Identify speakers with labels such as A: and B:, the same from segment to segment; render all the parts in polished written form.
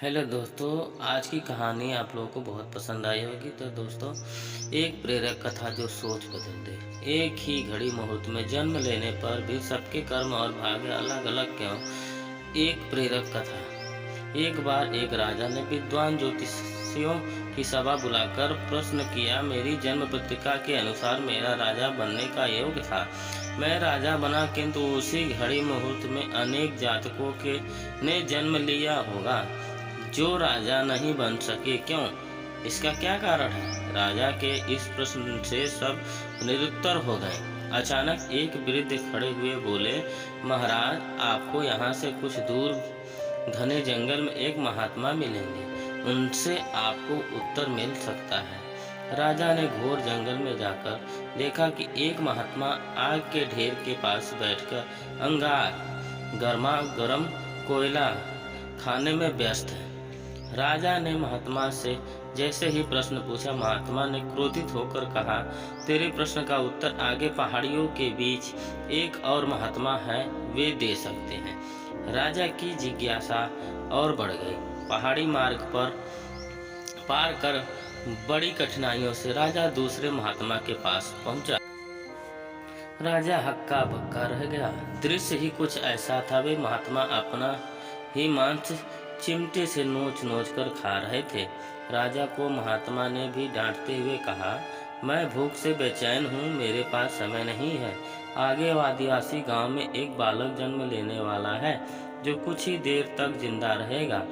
A: Hello दोस्तों, आज की कहानी आप लोगों को बहुत पसंद आई होगी। तो दोस्तों, एक प्रेरक कथा जो सोच बदल दे। एक ही घड़ी मुहूर्त में जन्म लेने पर भी सबके कर्म और भाग्य अलग अलग क्यों? एक प्रेरक कथा। एक बार एक राजा ने विद्वान ज्योतिषियों की सभा बुलाकर प्रश्न किया। मेरी जन्म पत्रिका के अनुसार मेरा राजा बनने का योग था। मैं राजा बना, किंतु उसी घड़ी मुहूर्त में अनेक जातकों के ने जन्म लिया होगा जो राजा नहीं बन सके। क्यों? इसका क्या कारण है? राजा के इस प्रश्न से सब निरुत्तर हो गए। अचानक एक वृद्ध खड़े हुए बोले, महाराज, आपको यहाँ से कुछ दूर घने जंगल में एक महात्मा मिलेंगे। उनसे आपको उत्तर मिल सकता है। राजा ने घोर जंगल में जाकर देखा कि एक महात्मा आग के ढेर के पास बैठकर अंगार गर्मा गर्म कोयला खाने में व्यस्त है। राजा ने महात्मा से जैसे ही प्रश्न पूछा, महात्मा ने क्रोधित होकर कहा, तेरे प्रश्न का उत्तर आगे पहाड़ियों के बीच एक और महात्मा है, वे दे सकते हैं। राजा की जिज्ञासा और बढ़ गई। पहाड़ी मार्ग पर पार कर बड़ी कठिनाइयों से राजा दूसरे महात्मा के पास पहुंचा। राजा हक्का बक्का रह गया। दृश्य ही कुछ ऐसा था। वे महात्मा अपना ही मांस चिमटे से नोच नोच कर खा रहे थे। राजा को महात्मा ने भी डांटते हुए कहा, मैं भूख से बेचैन हूँ, मेरे पास समय नहीं है। आगे आदिवासी गांव में एक बालक जन्म लेने वाला है जो कुछ ही देर तक जिंदा रहेगा।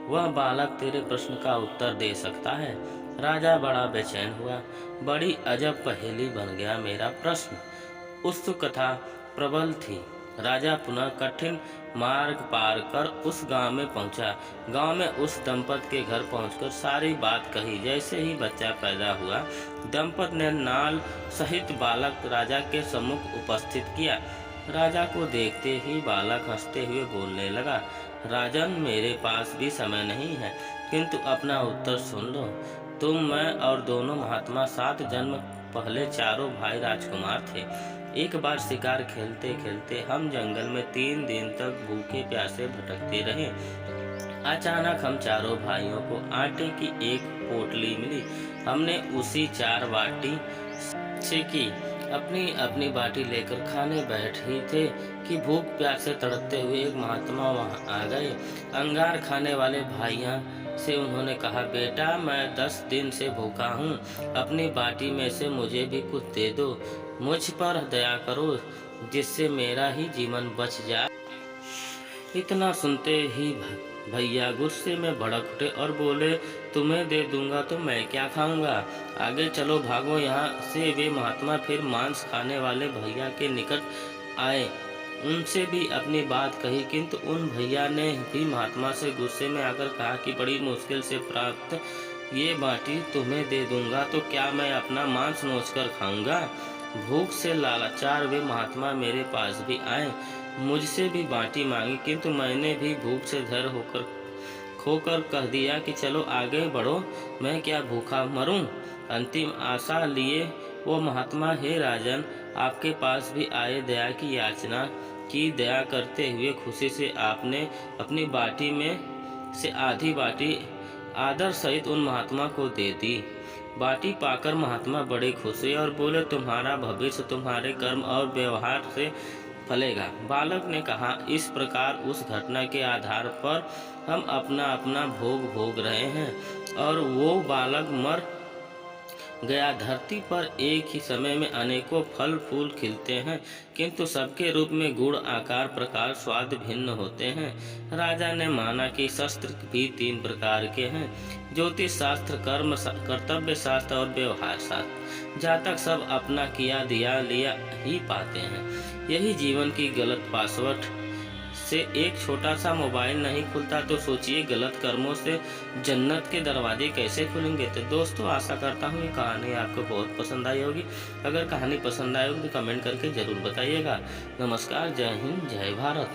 A: वह बालक तेरे प्रश्न का उत्तर दे सकता है। राजा बड़ा बेचैन हुआ। बड़ी अजब पहेली बन गया मेरा प्रश्न। उत्सुकता प्रबल थी। राजा पुनः कठिन मार्ग पार कर उस गांव में पहुंचा। गांव में उस दंपत के घर पहुंचकर सारी बात कही। जैसे ही बच्चा पैदा हुआ, दंपत ने नाल सहित बालक राजा के सम्मुख उपस्थित किया। राजा को देखते ही बालक हंसते हुए बोलने लगा, राजन, मेरे पास भी समय नहीं है, किंतु अपना उत्तर सुन लो। तुम, मैं और दोनों महात्मा 7 जन्म पहले चारों भाई राजकुमार थे। एक बार शिकार खेलते खेलते हम जंगल में 3 दिन तक भूखे प्यासे भटकते रहे। अचानक हम चारों भाइयों को आटे की एक पोटली मिली। हमने उसी 4 बाटी से की अपनी अपनी बाटी लेकर खाने बैठ ही थे कि भूख प्यास से तड़पते हुए एक महात्मा वहां आ गए। अंगार खाने वाले भाइयों से उन्होंने कहा, बेटा, मैं 10 दिन से भूखा हूँ, अपनी बाटी में से मुझे भी कुछ दे दो, मुझ पर दया करो, जिससे मेरा ही जीवन बच जाए। इतना सुनते ही भैया गुस्से में भड़क उठे और बोले, तुम्हें दे दूंगा तो मैं क्या खाऊंगा? आगे चलो, भागो यहाँ से। वे महात्मा फिर मांस खाने वाले भैया के निकट आए। उनसे भी अपनी बात कही, किंतु उन भैया ने भी महात्मा से गुस्से में आकर कहा कि बड़ी मुश्किल से प्राप्त ये बाटी तुम्हें दे दूंगा तो क्या मैं अपना मांस नोचकर खाऊंगा? भूख से लाचार वे महात्मा मेरे पास भी आए, मुझसे भी बाटी मांगी, किंतु मैंने भी भूख से धैर्य खोकर कह दिया कि चलो आगे बढ़ो, मैं क्या भूखा मरूं? अंतिम आशा लिए वो महात्मा, हे राजन, आपके पास भी आए, दया की याचना की। दया करते हुए खुशी से आपने अपनी बाटी में से आधी बाटी आदर सहित उन महात्मा को दे दी। बाटी पाकर महात्मा बड़े खुश हुए और बोले, तुम्हारा भविष्य तुम्हारे कर्म और व्यवहार से फलेगा। बालक ने कहा, इस प्रकार उस घटना के आधार पर हम अपना अपना भोग भोग रहे हैं और वो बालक मर गया। धरती पर एक ही समय में अनेकों फल फूल खिलते हैं, किंतु सबके रूप में गुण, आकार, प्रकार, स्वाद भिन्न होते हैं। राजा ने माना कि शस्त्र भी 3 प्रकार के हैं, ज्योतिष शास्त्र, कर्तव्य शास्त्र और व्यवहार शास्त्र। जातक सब अपना किया दिया लिया ही पाते हैं। यही जीवन की गलत पासवर्ड से एक छोटा सा मोबाइल नहीं खुलता, तो सोचिए गलत कर्मों से जन्नत के दरवाजे कैसे खुलेंगे। तो दोस्तों, आशा करता हूँ ये कहानी आपको बहुत पसंद आई होगी। अगर कहानी पसंद आई होगी तो कमेंट करके ज़रूर बताइएगा। नमस्कार, जय हिंद, जय भारत।